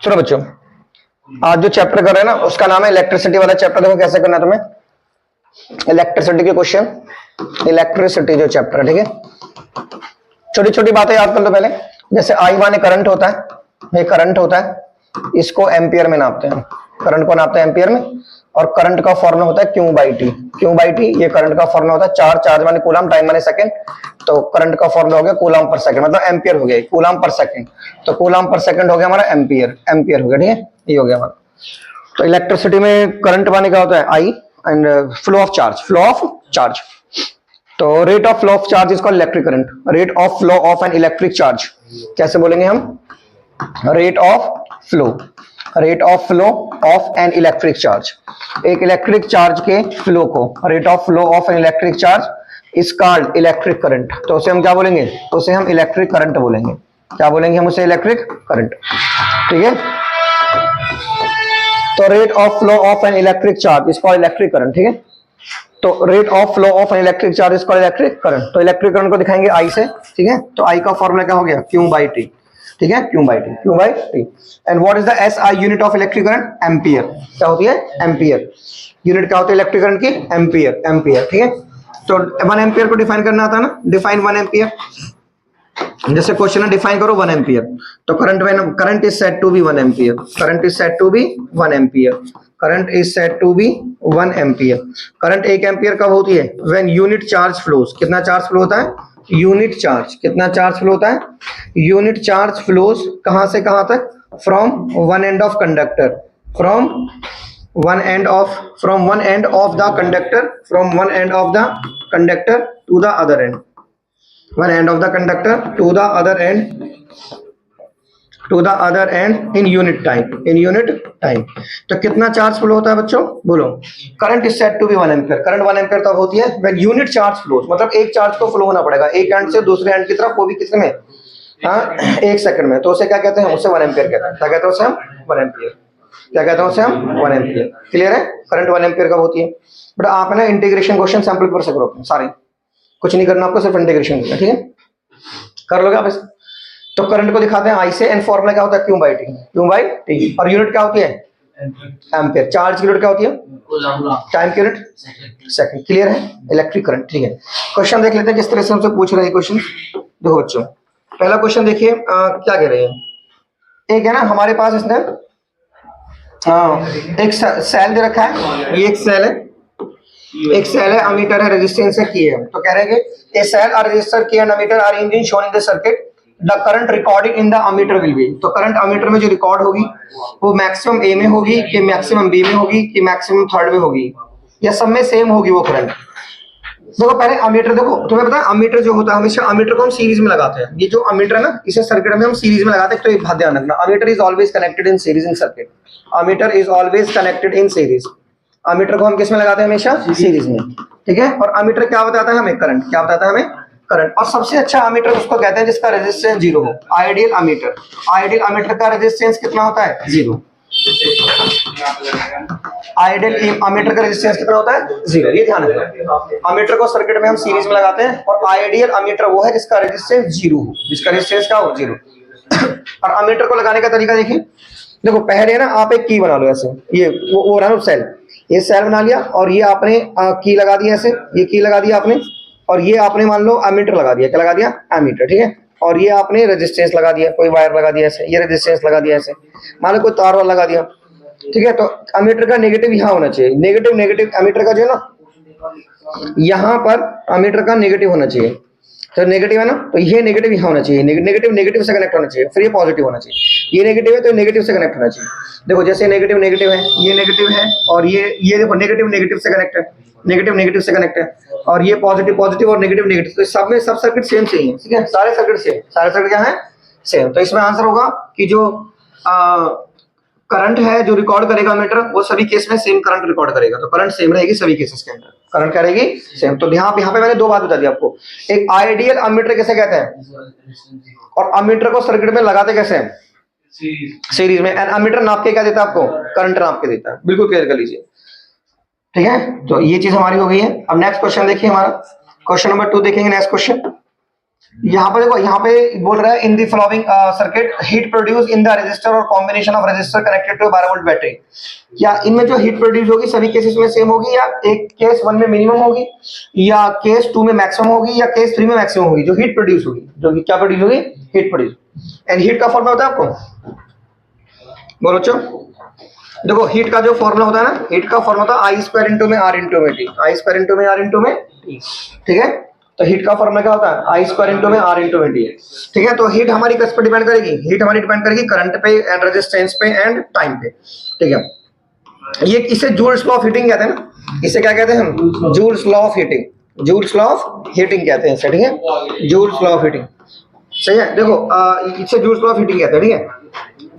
सुनो बच्चों, आज जो चैप्टर कर रहे हैं ना उसका नाम है इलेक्ट्रिसिटी वाला चैप्टर। देखो कैसे करना है तुम्हें, इलेक्ट्रिसिटी के क्वेश्चन, इलेक्ट्रिसिटी जो चैप्टर है, ठीक है। छोटी छोटी बातें याद कर लो पहले। जैसे आई माने करंट होता है, ये करंट होता है, इसको एम्पियर में नापते हैं, करंट को नापते हैं एम्पियर में। और करंट का फॉर्मूला होता है Q by T. Q by T ये करंट का फॉर्मूला होता है। चार्ज, चार्ज माने कूलम, टाइम माने सेकंड, तो करंट का फॉर्मूला हो गया कूलम पर सेकंड, मतलब एम्पियर हो गया, कूलम पर सेकंड। तो कूलम पर सेकंड हो गया हमारा एम्पियर, एम्पियर हो गया, ठीक है, ये हो गया हमारा। तो इलेक्ट्रिसिटी में करंट माने क्या होता है I, and flow of charge, flow of charge. तो rate of flow of charge is called electric current. Rate of flow of an electric charge कैसे बोलेंगे हम, rate of flow, rate of flow of an electric charge. एक electric charge के flow को, rate of flow of an electric charge is called electric current. तो उसे हम क्या बोलेंगे, उसे हम इलेक्ट्रिक करंट बोलेंगे। क्या बोलेंगे हम उसे, इलेक्ट्रिक करंट, ठीक है। तो rate of flow of an electric charge is called electric current, ठीक है। तो rate of flow of an electric charge is called electric current. तो इलेक्ट्रिक करंट को दिखाएंगे आई से, ठीक है। तो आई का फॉर्मूला क्या हो गया, क्यू बाई टी, ठीक है, Q by T, Q by T. And what is the S I unit of electric current, ampere. क्या होती है, एम्पियर। यूनिट क्या होती है इलेक्ट्रिक करंट की, एम्पियर, एम्पियर, ठीक है। तो 1 एम्पियर को डिफाइन करना आता है ना, डिफाइन 1 एम्पियर। जैसे क्वेश्चन है डिफाइन करो 1 एम्पियर, तो current is said to be 1 ampere, current is said to be 1 ampere, current is said to be 1 ampere. Current 1 ampere कब होती है, व्हेन यूनिट चार्ज फ्लोज। कितना चार्ज फ्लो होता है, यूनिट चार्ज। कितना चार्ज फ्लो होता है, यूनिट चार्ज फ्लोज कहां से कहां तक, from one end of conductor, from one end of, from one end of the conductor, from one end of the conductor to the other end, one end of the conductor to the other end, to the other end in unit time, in unit time। तो कितना charge flow होता है बच्चों, बोलो। Current is said to be 1 ampere. Current 1 ampere तब होती है when unit charge flows, मतलब एक चार्ज को फ्लो होना पड़ेगा एक एंड से दूसरे एंड की तरफ, वो भी कितने में, हाँ, 1 सेकंड में। तो उसे क्या कहते हैं, उसे 1 एम्पियर कहते हैं। क्या कहते हैं उसे हम, 1 एम्पियर। क्या कहते हैं उसे हम, 1 एम्पियर। क्लियर है, करंट 1 एम्पियर कब होती है। बट आप ना इंटीग्रेशन क्वेश्चन सैंपल पेपर से करो सारे, कुछ नहीं करना आपको, सिर्फ इंटीग्रेशन करना, ठीक है, कर लोगे आप। तो करंट को दिखाते हैं आई से, एंड फॉर्मूला क्या होता है, Q by T, Q by T. और यूनिट क्या होती है, एम्पियर। चार्ज की यूनिट क्या होती है, टाइम की यूनिट सेकंड। क्लियर है, इलेक्ट्रिक करंट, ठीक है। क्वेश्चन देख लेते हैं किस तरह से हमसे पूछ रहे हैं क्वेश्चन। देखो बच्चों, पहला क्वेश्चन देखिए, क्या कह रहे हैं। एक है ना हमारे पास, इसने एक सेल दे रखा है, ये एक सेल है, एक सेल है, अमीटर है, रेजिस्टेंस है, की है। तो कह रहे हैं कि ए सेल और resistor key and ammeter are इंजन shown in the circuit, the current recording in the ammeter will be. तो करंट अमीटर में जो रिकॉर्ड होगी वो मैक्सिमम ए में होगी कि मैक्सिमम बी में होगी कि मैक्सिमम थर्ड में होगी, या सब में सेम होगी वो करंट। देखो पहले अमीटर, देखो तुम्हें पता है अमीटर जो होता है, हमेशा अमीटर को हम सीरीज में लगाते हैं। ये जो अमीटर है ना, इसे सर्किट में हम सीरीज में लगाते हैं। तो एक बात ध्यान रखना, ammeter is always connected in series in circuit, ammeter is always connected in series. Ammeter को हम किस में लगाते हैं, हमेशा सीरीज में, ठीक है। और अमीटर क्या बताता है हमें, करंट। क्या बताता है हमें, करंट। और सबसे अच्छा अमीटर उसको कहते हैं जिसका रेजिस्टेंस 0 हो, आइडियल अमीटर। आइडियल अमीटर का रेजिस्टेंस कितना होता है, 0। आइडियल अमीटर का रेजिस्टेंस कितना होता है, 0। ये ध्यान रखना, अमीटर को सर्किट में हम सीरीज में लगाते हैं, और आइडियल अमीटर वो है जिसका रेजिस्टेंस 0 हो, जिसका रेजिस्टेंस क्या हो, 0। और अमीटर को लगाने का तरीका देखिए, देखो पहले ना आप एक की बना लो ऐसे, ये वो रहा सेल, ये सेल बना लिया, और ये आपने की लगा दी ऐसे, ये की लगा दिया आपने, और ये आपने मान लो अमीटर लगा दिया, क्या लगा दिया, एमीटर, ठीक है। और ये आपने रेजिस्टेंस लगा दिया, कोई वायर लगा दिया ऐसे, ये रेजिस्टेंस लगा दिया ऐसे, मान लो कोई तार वाला लगा दिया, ठीक है। तो अमीटर का नेगेटिव यहाँ होना चाहिए, नेगेटिव, नेगेटिव अमीटर का जो है ना, यहाँ पर अमीटर का नेगेटिव होना चाहिए। तो नेगेटिव है ना, तो ये नेगेटिव यहाँ होना चाहिए, नेगेटिव नेगेटिव से कनेक्ट होना चाहिए, फिर ये पॉजिटिव होना चाहिए। ये नेगेटिव है तो नेगेटिव से कनेक्ट होना चाहिए। देखो जैसे नेगेटिव नेगेटिव है, ये नेगेटिव है, और ये देखो नेगेटिव नेगेटिव से कनेक्ट है, नेगेटिव नेगेटिव से कनेक्ट है, और ये पॉजिटिव पॉजिटिव और नेगेटिव नेगेटिव। तो सब में सब सर्किट सेम सेम है, ठीक है, सारे सर्किट सेम, सारे सर्किट क्या है, सेम। तो इसमें आंसर होगा कि जो करंट है जो रिकॉर्ड करेगा मीटर, वो सभी केस में सेम करंट रिकॉर्ड करेगा। तो करंट सेम रहेगी सभी केसेस के अंदर, करंट क्या रहेगी, सेम। तो यहाँ पे मैंने 2 बात बता दी आपको, एक आइडियल अमीटर कैसे कहते हैं, और अमीटर को सर्किट में लगाते कैसे हैं, सीरीज में। एंड अमीटर नाप के क्या देता है आपको, करंट नाप के देता है। बिल्कुल क्लियर कर लीजिए, ठीक है। तो ये चीज हमारी हो गई है। अब नेक्स्ट क्वेश्चन देखिए हमारा, क्वेश्चन नंबर 2 देखेंगे। नेक्स्ट क्वेश्चन यहाँ पे देखो, यहाँ पे बोल रहा है in the following circuit heat produce in the resistor और combination of resistor connected to 12 volt battery. या इनमें जो हीट प्रोड्यूस होगी सभी केसेस में सेम होगी, या एक केस 1 में मिनिमम होगी, या केस 2 में मैक्सिमम होगी, या केस 3 में मैक्सिमम होगी। जो हीट प्रोड्यूस होगी, जो क्या प्रोड्यूस होगी, हीट प्रोड्यूस। एंड हीट का फॉर्मूला होता है आपको, बोलो बच्चों। देखो हीट का जो फॉर्मूला होता है ना, हीट का फॉर्मूला होता है आई स्क्वायर इंटू में आर इंटू में टी, आई स्क्वायर इंटू में आर इंटू में टी, ठीक है। तो हीट का फॉर्मूला क्या होता है, आई स्क्वायर इंटू में आर इंटू में टी, ठीक है। तो हीट हमारी किस पर डिपेंड करेगी, हीट हमारी डिपेंड करेगी करंट पे एंड रेजिस्टेंस पे एंड टाइम पे, ठीक है। ये इसे जूल्स लॉ ऑफ हीटिंग कहते हैं ना, इसे क्या कहते हैं हम, joules law of heating, joules law of heating कहते हैं इसे, ठीक है, जूल्स लॉ ऑफ हीटिंग, सही है। देखो इसे जूल्स लॉ ऑफ हीटिंग कहते हैं, ठीक है।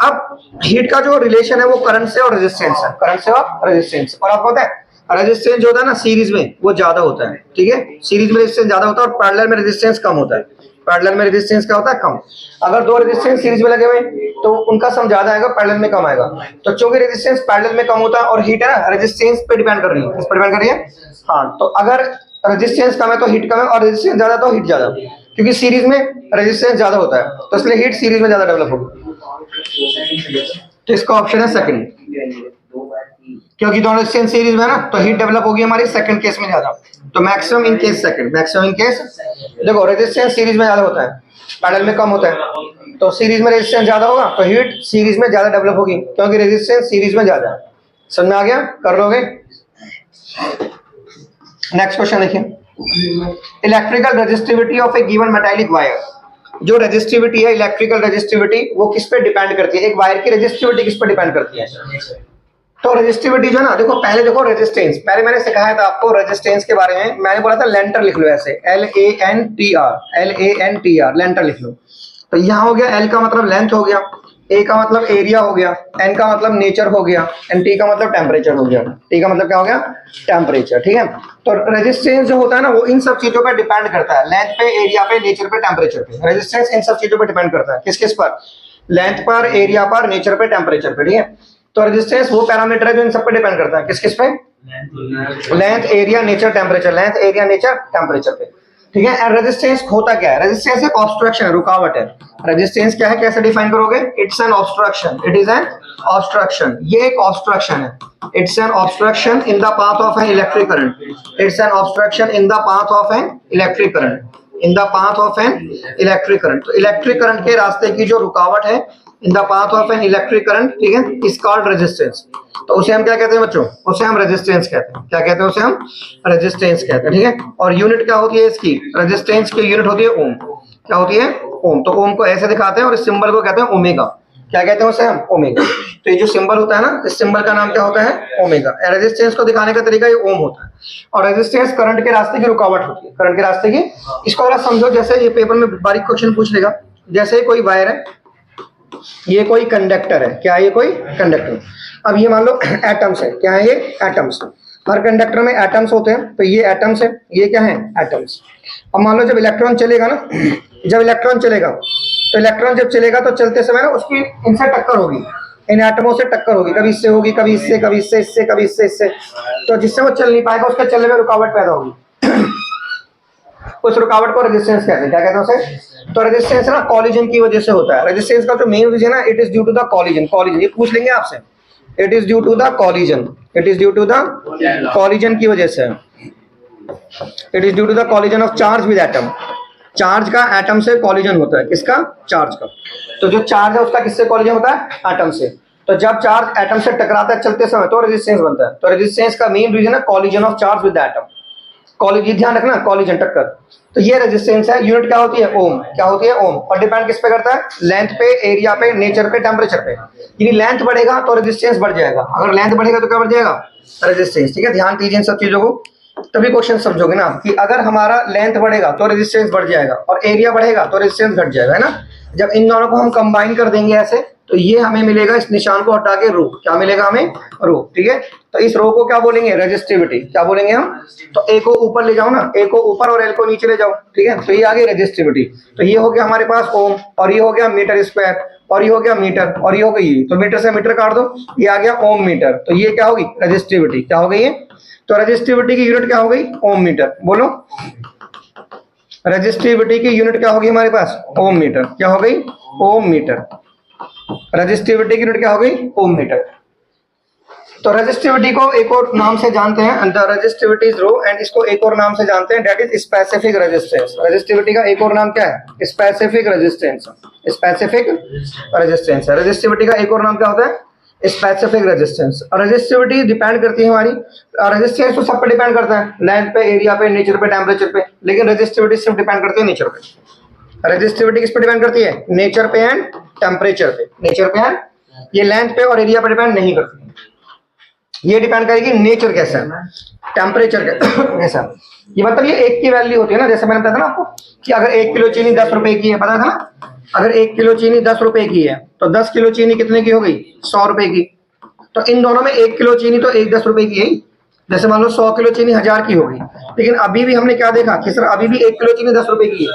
अब हीट का जो रिलेशन है वो करंट से और रेजिस्टेंस है, करंट से और रेजिस्टेंस। और आपको पता है रेजिस्टेंस जो होता है ना सीरीज में वो ज्यादा होता है, ठीक है, सीरीज में रेजिस्टेंस ज्यादा होता है और पैरेलल में रेजिस्टेंस कम होता है। पैरेलल में रेजिस्टेंस क्या होता है, कम। अगर दो रेजिस्टेंस सीरीज में लगे हुए तो उनका सम ज्यादा आएगा, पैरेलल में कम आएगा। तो चूंकि रेजिस्टेंस पैरेलल में कम होता है और हीट है ना रेजिस्टेंस पे डिपेंड कर रही है, किस पर डिपेंड कर रही है, हाँ। तो अगर रेजिस्टेंस कम है तो हीट कम है, और रेजिस्टेंस ज्यादा तो हीट ज्यादा, क्योंकि सीरीज में रेजिस्टेंस ज्यादा होता है तो इसलिए हीट सीरीज में ज्यादा डेवलप होगी। तो इसका ऑप्शन है सेकंड, क्योंकि दोनों रेजिस्टेंस सीरीज में है ना, तो हीट डेवलप होगी हमारी सेकंड केस में ज्यादा। तो maximum in case second, maximum in case, देखो रेजिस्टेंस सीरीज में ज्यादा होता है, पैरेलल में कम होता है। तो सीरीज में रेजिस्टेंस ज्यादा होगा तो हीट सीरीज में ज्यादा डेवलप होगी, क्योंकि रेजिस्टेंस सीरीज में ज्यादा है। समझ में आ गया, कर लोगे। नेक्स्ट क्वेश्चन देखिए, electrical resistivity of A given metallic wire. जो रेजिस्टिविटी है, इलेक्ट्रिकल रेजिस्टिविटी, वो किस पे डिपेंड करती है, एक वायर की रेजिस्टिविटी किस पे डिपेंड करती है। तो रेजिस्टिविटी जो है ना, देखो पहले देखो रेजिस्टेंस, पहले मैंने सिखाया था आपको रेजिस्टेंस के बारे में, मैंने बोला था लेंटर लिख लो ऐसे, LANTR, LANTR, लेंटर लिख लो। तो यहाँ हो गया L का मतलब लेंथ हो गया, A का मतलब एरिया हो गया, N का मतलब नेचर हो गया, एंड T का मतलब टेम्परेचर हो गया। T का मतलब क्या हो गया, टेम्परेचर, ठीक है। तो रेजिस्टेंस जो होता है ना वो इन सब चीजों पर डिपेंड करता है, लेंथ पे, एरिया पे, नेचर पे, टेम्परेचर पे। रेजिस्टेंस इन सब चीजों पर डिपेंड करता है, किस किस पर, लेंथ पर, एरिया पर, नेचर पे, टेम्परेचर पे, ठीक है। तो रेजिस्टेंस वो पैरामीटर है जो इन सब पे डिपेंड करता है, किस किस पे, length, area, nature, temperature, length, area, nature, temperature पे, ठीक है। एंड रेजिस्टेंस होता क्या है, रेजिस्टेंस एक ऑब्स्ट्रक्शन है, रुकावट है। रेजिस्टेंस क्या है, कैसे डिफाइन करोगे, it's an obstruction, it is an obstruction, ये एक ऑब्स्ट्रक्शन है, it's an obstruction in the path of an electric current, it's an obstruction in the path of an electric current, in the path of an electric current. तो electric current के रास्ते की जो रुकावट है in the path of an electric current, ठीक है, is called resistance. तो उसे हम क्या कहते हैं बच्चों, उसे हम रेजिस्टेंस कहते हैं, क्या कहते हैं, उसे हम रेजिस्टेंस कहते हैं, ठीक है। और यूनिट क्या होती है इसकी, रेजिस्टेंस की यूनिट होती है ओम, क्या होती है, ओम। तो ओम को ऐसे दिखाते हैं और इस सिंबल को कहते हैं ओमेगा, क्या कहते हैं उसे हम, ओमेगा। तो ये जो सिंबल होता है ना, इस सिंबल का नाम क्या होता है, ओमेगा। रेजिस्टेंस को दिखाने का तरीका ये ओम होता है। और रेजिस्टेंस करंट के रास्ते की रुकावट होती है, करंट के रास्ते की। इसको अगर समझो, जैसे ये पेपर में बारीक क्वेश्चन पूछ लेगा, जैसे कोई वायर है, ये कोई कंडक्टर है, क्या है, ये कोई कंडक्टर। अब ये मान लो एटम्स है, क्या है ये, एटम्स। हर कंडक्टर में एटम्स होते हैं, तो ये एटम्स है, ये क्या है, एटम्स। अब मान लो जब इलेक्ट्रॉन चलेगा ना, जब इलेक्ट्रॉन चलेगा, तो इलेक्ट्रॉन जब चलेगा तो चलते समय ना उसकी इनसे टक्कर होगी, इन एटमों से टक्कर होगी, कभी इससे होगी, कभी इससे, कभी इससे, इससे, कभी इससे, इससे। तो जिससे वो चल नहीं पाएगा, उसके चलने में रुकावट पैदा होगी। उस रुकावट को रेजिस्टेंस कहते हैं, क्या कहते हैं उसे। तो रेजिस्टेंस ना कॉलिजन की वजह से होता है। रेजिस्टेंस का जो मेन रीजन है, it is due to the collision, collision, ये पूछ लेंगे आपसे, it is due to the collision, it is due to the collision की वजह से, it is due to the collision of charge with atom. Charge का atom से collision होता है, किसका, चार्ज का। तो जो चार्ज है उसका किससे कॉलिजन होता है, एटम से। तो जब चार्ज एटम से टकराता है चलते समय तो रेजिस्टेंस बनता है। तो रेजिस्टेंस का मेन रीजन है collision of charge with atom, collision, ध्यान रखना, कॉलिजन, टक्कर। तो ये रेजिस्टेंस है, यूनिट क्या होती है, ओम, क्या होती है, ओम। और डिपेंड किस पे करता है, लेंथ पे, एरिया पे, नेचर पे, टेम्परेचर पे। यानी लेंथ बढ़ेगा तो रेजिस्टेंस बढ़ जाएगा, अगर लेंथ बढ़ेगा तो क्या बढ़ जाएगा, रेजिस्टेंस, ठीक है। ध्यान दीजिए इन सब चीजों को, तभी क्वेश्चन समझोगे ना, कि अगर हमारा लेंथ बढ़ेगा तो रेजिस्टेंस बढ़ जाएगा और एरिया बढ़ेगा तो रेजिस्टेंस घट जाएगा, है ना। जब इन दोनों को हम कंबाइन कर देंगे ऐसे, तो ये हमें मिलेगा, इस निशान को हटा के रो, क्या मिलेगा हमें, रो, ठीक है। तो इस रो को क्या बोलेंगे, रेजिस्टिविटी, क्या बोलेंगे हम। तो ए को ऊपर ले जाओ ना, ए को ऊपर और एल को नीचे ले जाओ, ठीक है। तो ये आ गई रेजिस्टिविटी। तो ये हो गया हमारे पास ओम, और ये हो गया मीटर स्क्वायर, और ये हो गया मीटर, और ये हो गई, तो मीटर से मीटर काट दो, ये आ गया ओम मीटर। तो ये क्या होगी, रेजिस्टिविटी, क्या हो गई ये। तो रेजिस्टिविटी की यूनिट क्या हो गई, ओम मीटर, बोलो। रेजिस्टिविटी की यूनिट क्या होगी हमारे पास? ओम मीटर। क्या हो गई? ओम मीटर। रेजिस्टिविटी की यूनिट क्या हो गई? ओम मीटर। तो रेजिस्टिविटी को एक और नाम से जानते हैं, the resistivity is rho, and इसको एक और नाम से जानते हैं, that is specific resistance. Resistivity का एक और नाम क्या है? Specific resistance. स्पेसिफिक रेजिस्टेंस है। रेजिस्टिविटी का एक और नाम क्या होता है? Specific resistance. रेजिस्टिविटी डिपेंड करती है हमारी, रेजिस्टेंस तो सब पे डिपेंड करता है, लेंथ पे, एरिया पे, नेचर पे, टेम्परेचर पे, लेकिन रेजिस्टिविटी सिर्फ डिपेंड करती है नेचर पे। रेजिस्टिविटी किस पे डिपेंड करती है? नेचर पे एंड टेम्परेचर पे। नेचर पे एंड, ये लेंथ पे और एरिया पे डिपेंड नहीं करती है। ये डिपेंड करेगी नेचर कैसा है, टेम्परेचर कैसा। ये मतलब ये एक की वैल्यू होती है ना, जैसे मैंने बताया था ना आपको कि अगर 1 किलो चीनी 10 रुपए की है, पता था ना, अगर 1 किलो चीनी 10 रुपए की है तो 10 किलो चीनी कितने की हो गई? 100 रुपए की। तो इन दोनों में 1 किलो चीनी तो 10 रुपए की है ही। जैसे मान लो 100 किलो चीनी 1000 की होगी, लेकिन अभी भी हमने क्या देखा कि सर अभी भी 1 किलो चीनी 10 रुपए की है,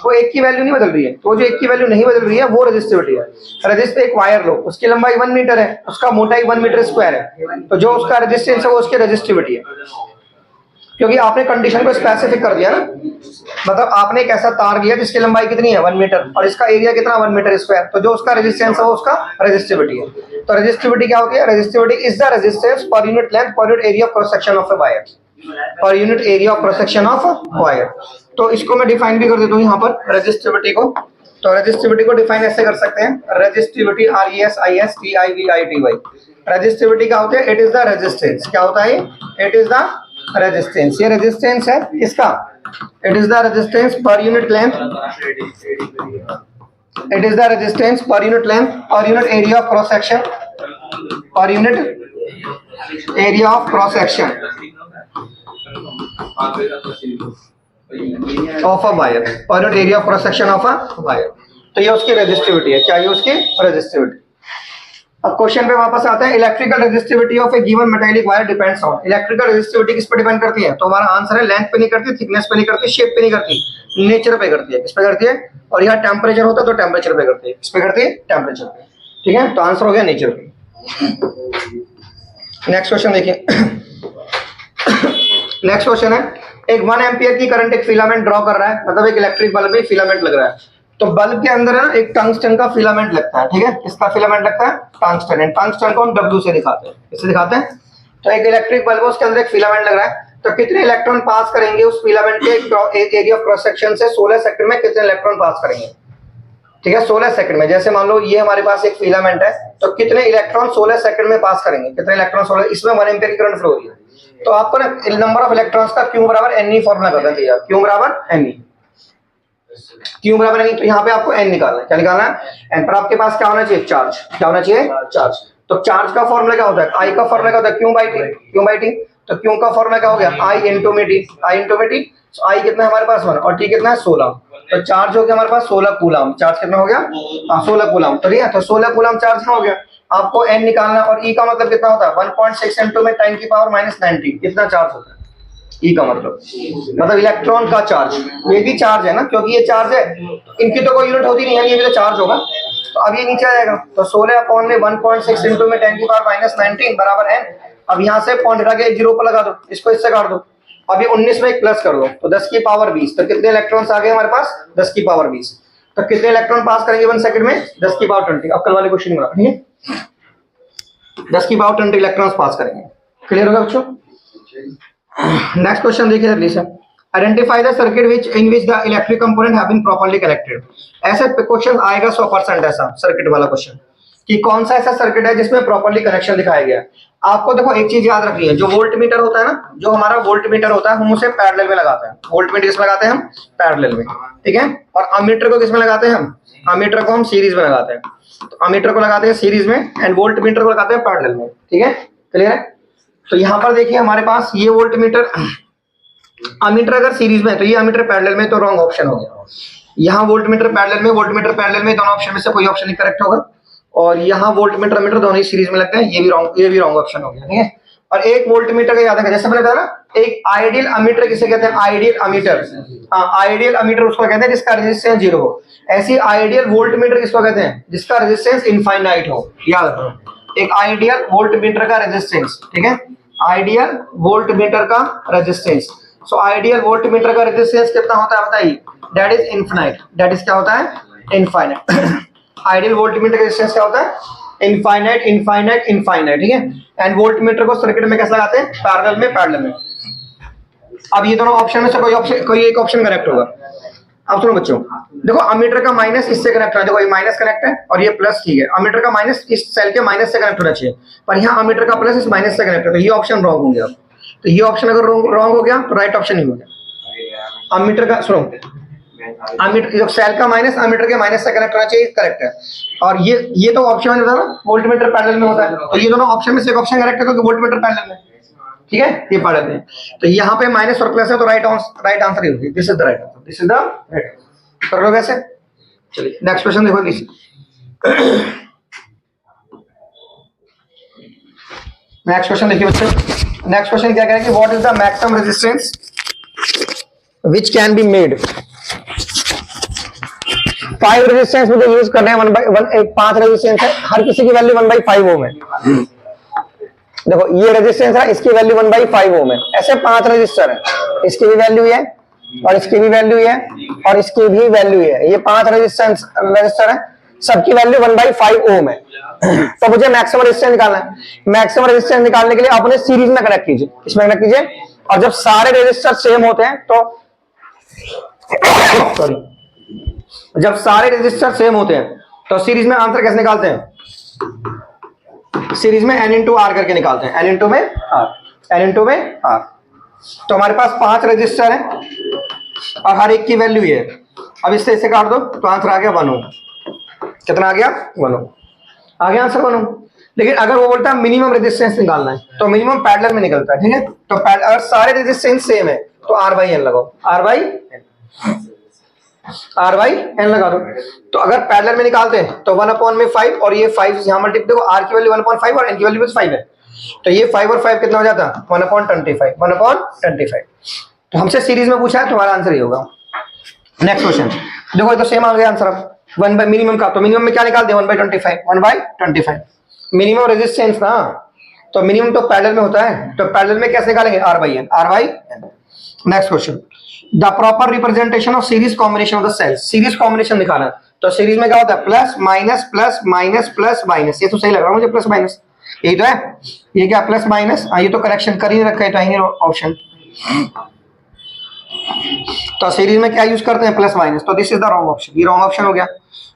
वो एक की वैल्यू नहीं बदल रही है। तो जो एक की वैल्यू नहीं बदल रही है वो रेजिस्टिविटी है। रेजिस्टर एक वायर लो, उसकी लंबाई 1 मीटर है, उसका मोटाई 1 मीटर स्क्वायर है, तो जो उसका रेजिस्टेंस है वो उसकी रेजिस्टिविटी है, क्योंकि आपने कंडीशन को स्पेसिफिक कर दिया ना। मतलब आपने एक ऐसा तार लिया जिसकी लंबाई कितनी है? 1 मीटर, और इसका एरिया कितना? 1 मीटर स्क्वायर, तो जो उसका रेजिस्टेंस है वो उसका रेजिस्टिविटी है। तो रेजिस्टिविटी क्या होती है? Resistivity is the resistance per unit length पर unit area of cross section of a wire, per unit area of cross section of wire. तो इसको मैं डिफाइन भी कर देता हूँ यहाँ पर रेजिस्टिविटी को। तो रेजिस्टिविटी को डिफाइन ऐसे कर सकते हैं, रेजिस्टिविटी RESISTIVITY। रेजिस्टिविटी क्या होती है? It is the resistance. क्या होता है? It is the resistance. ये रेजिस्टेंस है किसका? It is the resistance per unit length, it is the resistance per unit length और unit area of cross section, per unit area of cross section of a wire, per unit area of cross section of a wire. तो ये उसकी resistivity है। क्या ये उसकी resistivity? अब question पे वापस आते हैं। Electrical resistivity of A given metallic wire depends on. Electrical resistivity किस पे डिपेंड करती है? तो हमारा आंसर है लेंथ पे नहीं करती, थिकनेस पे नहीं करती, शेप पे नहीं करती, नेचर पे करती है। किस पे करती है? और यहाँ टेम्परेचर होता है तो टेम्परेचर पे करती है। किस पे करती है? टेम्परेचर पे। ठीक है, तो आंसर हो गया नेचर पे। नेक्स्ट क्वेश्चन देखिए। नेक्स्ट क्वेश्चन है, एक 1 एम्पियर की करंट एक फिलामेंट ड्रॉ कर रहा है, मतलब एक इलेक्ट्रिक बल्ब में फिलामेंट लग रहा है। तो बल्ब के अंदर है ना एक टंगस्टन का फिलामेंट लगता है। ठीक है, किसका फिलामेंट लगता है? टंगस्टन। एंड टंगस्टन को हम W से दिखाते हैं। किससे दिखाते हैं? तो एक इलेक्ट्रिक बल्ब है, उसके अंदर एक फिलामेंट लग रहा है, तो कितने इलेक्ट्रॉन पास करेंगे उस फिलामेंट के एरिया ऑफ क्रॉस सेक्शन से? 16 सेकंड में कितने इलेक्ट्रॉन पास करेंगे? ठीक है, 16 सेकंड में। जैसे मान लो ये हमारे पास एक फिलामेंट है, तो कितने इलेक्ट्रॉन 16 सेकंड में पास करेंगे? कितने इलेक्ट्रॉन? 16। इसमें 1 एम्पियर की करंट फ्लो हो रही है, तो आपको ना नंबर ऑफ इलेक्ट्रॉन्स का Q बराबर Ne फॉर्मूला कर देंगे यार। Q बराबर Ne, Q बराबर Ne। तो यहाँ पे आपको N निकालना है। क्या निकालना है? N। पर आपके पास क्या होना चाहिए? चार्ज। क्या होना चाहिए? चार्ज। तो चार्ज का फॉर्मूला क्या होता है? I का फॉर्मूला क्या होता है? Q/T। तो Q का फॉर्मूला क्या हो गया? I into T। तो I कितना है हमारे पास? 1, और T कितना है? 16। तो चार्ज हो गया हमारे पास 16 कूलम। चार्ज कितना हो गया? 16 कूलम। तो ठीक है, तो 16 कूलम चार्ज हो गया। आपको N निकालना, और E का मतलब कितना होता है? 1.6 × 10⁻⁻90। कितना चार्ज होता है E का मतलब इलेक्ट्रॉन का चार्ज। ये भी चार्ज है ना, क्योंकि ये चार्ज है, इनकी तो कोई यूनिट होती नहीं है, ये भी तो चार्ज होगा। तो अब ये नीचे आ जाएगा, तो 16 अपॉन में 1.6 × 10⁻⁻19 बराबर N। अब यहाँ से पॉइंट हटा के 0 पर लगा दो, इसको इससे काट दो। अब ये 19 में एक प्लस कर दो, तो 10 की पावर 20। तो कितने इलेक्ट्रॉन्स आ गए हमारे पास? 10 की पावर 20। तो कितने इलेक्ट्रॉन पास करेंगे 1 सेकंड में? 10 की पावर 20। अब कल वाले क्वेश्चन में ठीक है, 10 की पावर 20 इलेक्ट्रॉन्स पास करेंगे। क्लियर होगा बच्चों? नेक्स्ट क्वेश्चन देखिए जल्दी से। Identify the circuit which in which the electric component have been properly connected. ऐसे क्वेश्चन आएगा 100% ऐसा सर्किट वाला क्वेश्चन, कि कौन सा ऐसा सर्किट है जिसमें प्रॉपर्ली कनेक्शन दिखाया गया है। आपको देखो एक चीज याद रखनी है, जो वोल्ट मीटर होता है ना, जो हमारा वोल्ट मीटर होता है, हम उसे पैरेलल में लगाते हैं। वोल्ट मीटर किसमें लगाते हैं? हम पैरेलल में। ठीक है, और अमीटर को किसमें लगाते हैं? हम अमीटर को हम सीरीज में लगाते हैं। तो अमीटर को लगाते हैं सीरीज में, एंड वोल्ट मीटर को लगाते हैं पैरेलल में। ठीक है, क्लियर है? तो यहाँ पर देखिए हमारे पास ये वोल्ट मीटर, अमीटर अगर सीरीज में है तो ये अमीटर पैरेलल में, तो रॉन्ग ऑप्शन हो गया। यहाँ वोल्ट मीटर पैरेलल में, वोल्ट मीटर पैरेलल में, दोनों ऑप्शन में से कोई ऑप्शन नहीं करेक्ट होगा। और यहाँ वोल्ट मीटर अमीटर दोनों ही सीरीज में लगते हैं, ये भी रॉन्ग ऑप्शन हो गया। ठीक है, और एक वोल्ट मीटर का याद रखना, जैसे मैंने बताया ना, एक आइडियल अमीटर किसे कहते हैं? Ideal ammeter. हाँ, आइडियल अमीटर उसको कहते हैं जिसका रेजिस्टेंस 0 हो। ऐसी आइडियल वोल्ट मीटर किसको कहते हैं? जिसका रेजिस्टेंस इनफाइनाइट हो। याद रखो, एक आइडियल वोल्ट मीटर का रेजिस्टेंस, ठीक है, आइडियल वोल्ट मीटर का रेजिस्टेंस सो आइडियल वोल्टमीटर का रेजिस्टेंस कितना होता है बताइए, that is infinite, that is क्या होता है, इनफाइनाइट। आइडियल वोल्टमीटर का रेजिस्टेंस क्या होता है, इनफाइनाइट इनफाइनाइट इनफाइनाइट, ठीक है। एंड वोल्टमीटर को सर्किट में कैसे लगाते हैं, पैरेलल में। अब ये दोनों ऑप्शन में से कोई एक ऑप्शन करेक्ट होगा। अब सुनो बच्चों, देखो अमीटर का माइनस इससे कनेक्ट है, देखो ये माइनस कनेक्ट है और ये प्लस, ठीक है। अमीटर का माइनस इस सेल के माइनस से कनेक्ट होना चाहिए, पर यहाँ अमीटर का प्लस इस माइनस से कनेक्ट है, तो ये ऑप्शन रॉन्ग हो गया। तो ये ऑप्शन अगर रॉन्ग हो गया तो राइट ऑप्शन ही हो गया। अमीटर का सुनो, अमीटर जब सेल का माइनस अमीटर के माइनस से कनेक्ट होना चाहिए, करेक्ट है। और ये तो ऑप्शन में होता है ना, वोल्टमीटर पैरेलल में होता है, तो ये दोनों ऑप्शन में से एक ऑप्शन करेक्ट है क्योंकि वोल्टमीटर पैरेलल में, ठीक है, ये पैरेलल में। तो यहाँ पे माइनस और प्लस है, तो राइट आंसर ही होगी, this is the right answer, this is the right. कर लो कैसे, चलिए नेक्स्ट क्वेश्चन देखो प्लीज। नेक्स्ट क्वेश्चन देखिए बच्चों, नेक्स्ट क्वेश्चन क्या कह रहा है कि what is the maximum resistance which can be made. 5 resistance मुझे यूज करने हैं, 5 रेजिस्टेंस है, हर किसी की वैल्यू 1/5 ओम है। देखो ये रेजिस्टेंस है, इसकी वैल्यू 1/5 ओम है। ऐसे 5 रेजिस्टर है, इसकी भी वैल्यू है और इसकी भी वैल्यू है और इसकी भी वैल्यू है। ये 5 रेजिस्टर है, सबकी वैल्यू 1/5 ओम है। तो मुझे मैक्सिमम रेजिस्टेंस निकालना है। मैक्सिमम रेजिस्टेंस निकालने के लिए अपने सीरीज में कनेक्ट कीजिए, इसमें कनेक्ट कीजिए, और जब सारे रेजिस्टर सेम होते हैं तो सॉरी, जब सारे रेजिस्टर सेम होते हैं तो सीरीज में आंसर कैसे निकालते हैं, सीरीज में n इंटू आर करके निकालते हैं, n इंटू में आर। तो हमारे पास 5 रजिस्टर हैं और हर एक की वैल्यू है। अब इससे इसे काट दो तो आंसर आ गया 1 ओम। कितना आ गया, 1 ओम आ गया आंसर, 1 ओम। लेकिन अगर वो बोलता है मिनिमम रेजिस्टेंस निकालना है तो मिनिमम पैरेलल में निकलता है, ठीक है। तो अगर सारे रेजिस्टेंस सेम है तो r/n लगाओ, r/n लगा दो। तो अगर पैरेलल में निकालते हैं तो 1/5 और ये 5 यहां मल्टीप्लाई, देखो r की वैल्यू 1/5 और n की वैल्यू 5 है, तो ये 5 और 5 कितना हो जाता, 1/25। तो हमसे सीरीज में पूछा है, तुम्हारा आंसर ये होगा। नेक्स्ट क्वेश्चन देखो, ये तो सेम आ गया आंसर। अब 1 बाय मिनिमम का, तो मिनिमम में क्या निकालते हैं, 1/25 मिनिमम रेजिस्टेंस ना, तो मिनिमम तो पैरेलल में होता है, तो पैरेलल में कैसे निकालेंगे, r/n। Next question, the proper representation of series combination of the cells. Series combination दिखाना है, तो सीरीज में क्या होता है, plus minus plus minus plus minus. ये तो सही लग रहा है मुझे, प्लस माइनस यही तो है, ये क्या प्लस माइनस, ये तो करेक्शन कर ही रखा है, तो यही ऑप्शन। तो सीरीज में क्या यूज करते हैं, प्लस माइनस, तो this is the wrong option, ये रॉन्ग ऑप्शन हो गया।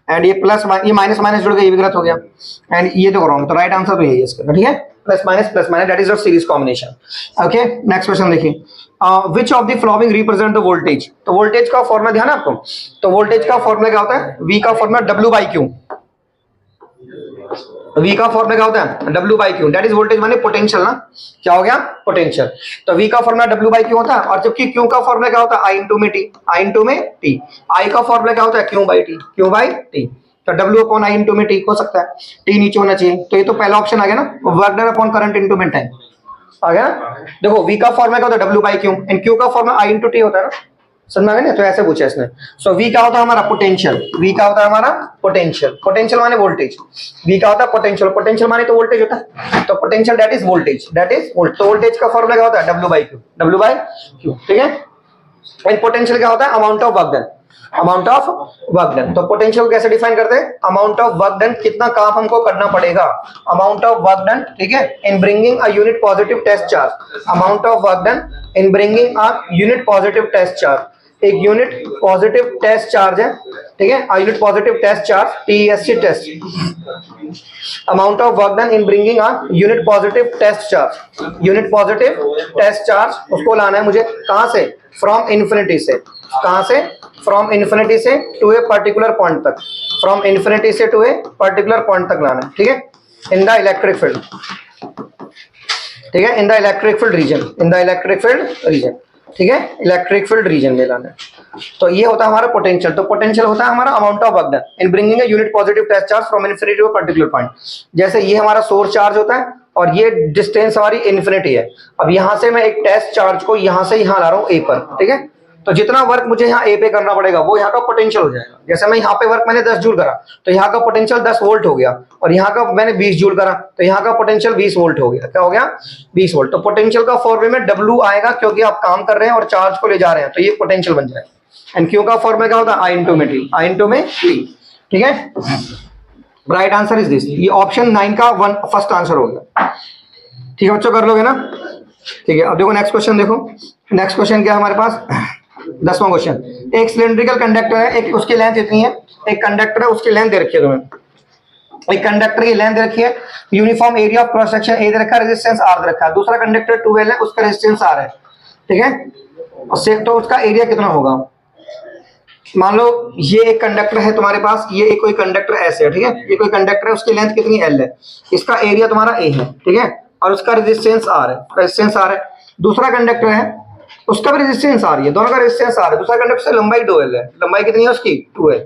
एंड ये प्लस ये माइनस माइनस जुड़ गया, ये भी गलत हो गया। एंड ये तो रॉन्ग, तो राइट आंसर तो यही है इसका, ठीक है, plus minus that is your series combination. Okay next question देखिए, which of the following represent the voltage. तो वोल्टेज का फॉर्मूला ध्यान है आपको, तो वोल्टेज का फॉर्मूला क्या होता है, V का फॉर्मूला W/Q। V का फॉर्मूला क्या होता है, W/Q, दैट इज वोल्टेज माने पोटेंशियल ना, क्या हो गया, पोटेंशियल। तो V का फॉर्मूला W/Q होता है, और जबकि Q का फॉर्मूला क्या होता है, I इंटू में T। I का फॉर्मूला क्या होता है, Q/T। तो W/I इंटू में T हो सकता है, T नीचे होना चाहिए। तो ये तो पहला ऑप्शन आ गया ना, work done upon current into में टाइम आ गया। देखो V का फॉर्मूला क्या होता है, W/Q, एंड Q का फॉर्मूला I इंटू T होता है ना, समझ में आ गया ना। तो ऐसे पूछा इसने। सो V क्या होता है हमारा, पोटेंशियल। V का होता है हमारा पोटेंशियल, पोटेंशियल माने वोल्टेज। V का होता है पोटेंशियल, पोटेंशियल माने तो वोल्टेज होता है, तो पोटेंशियल दैट इज वोल्टेज, तो वोल्टेज का फॉर्मूला क्या होता है, W/Q, ठीक है। एंड पोटेंशियल क्या होता है, अमाउंट ऑफ वर्क डन, तो पोटेंशियल कैसे डिफाइन करते हैं, अमाउंट ऑफ वर्क डन, कितना काम हमको करना पड़ेगा, अमाउंट ऑफ वर्क डन, ठीक है, in bringing a unit positive test charge, amount of work done in bringing a unit positive test charge. एक यूनिट पॉजिटिव टेस्ट चार्ज है, ठीक है, unit positive test charge, TEST test, amount of work done in bringing a unit positive test charge, unit positive test charge उसको लाना है मुझे कहां से, फ्रॉम इन्फिनिटी से, कहां से, फ्रॉम इन्फिनिटी से टू ए पर्टिकुलर पॉइंट तक, फ्रॉम इन्फिनिटी से टू ए पर्टिकुलर पॉइंट तक लाना है, ठीक है, इन द इलेक्ट्रिक फील्ड, ठीक है, in the electric field region, ठीक है, इलेक्ट्रिक फील्ड रीजन में लाना है। तो ये होता है हमारा पोटेंशियल। तो पोटेंशियल होता है हमारा amount of work done in bringing a unit positive test charge from infinity to a particular point. जैसे ये हमारा सोर्स चार्ज होता है और ये डिस्टेंस हमारी इन्फिनिटी है। अब यहां से मैं एक टेस्ट चार्ज को यहां से यहां ला रहा हूं A पर, ठीक है, तो जितना वर्क मुझे यहाँ ए पे करना पड़ेगा वो यहाँ का पोटेंशियल हो जाएगा। जैसे मैं यहाँ पे वर्क मैंने 10 जूल करा तो यहाँ का पोटेंशियल 10 वोल्ट हो गया, और यहाँ का मैंने 20 जूल करा तो यहाँ का पोटेंशियल 20 वोल्ट हो गया। क्या हो गया? 20 वोल्ट। तो पोटेंशियल का फॉर्मूले में W आएगा क्योंकि आप काम कर रहे हैं और चार्ज को ले जा रहे हैं, तो ये पोटेंशियल बन जाएगा। एंड Q का फॉर्मूला क्या होता है? I इंटू में T, I इंटू में T। ठीक है, राइट आंसर इज दिस। ये ऑप्शन 9 का फर्स्ट आंसर हो गया। ठीक है बच्चों, कर लोगे ना? ठीक है, अब देखो नेक्स्ट क्वेश्चन। देखो नेक्स्ट क्वेश्चन क्या है हमारे पास, 10वां क्वेश्चन। एक सिलेंड्रिकल कंडक्टर है, एक उसकी लेंथ इतनी है, एक कंडक्टर है उसकी लेंथ दे रखी है तुम्हें। एक कंडक्टर की लेंथ दे रखी है, uniform area of cross section A दे रखा है, रेजिस्टेंस आर दे रखा है। दूसरा कंडक्टर 12 है, उसका रेजिस्टेंस आर है। ठीक है, उससे तो उसका एरिया कितना होगा? मान लो ये एक कंडक्टर है तुम्हारे पास, ये एक कोई कंडक्टर ऐसे है। ठीक है, ये कोई कंडक्टर है, उसकी लेंथ कितनी L है, इसका एरिया तुम्हारा A है। ठीक है, और उसका रेजिस्टेंस R है, रेजिस्टेंस R है। दूसरा कंडक्टर है, उसका भी रेजिस्टेंस R है, दोनों का रेजिस्टेंस R है। दूसरा कंडक्टर से लंबाई 2L है, लंबाई कितनी है उसकी? 2L,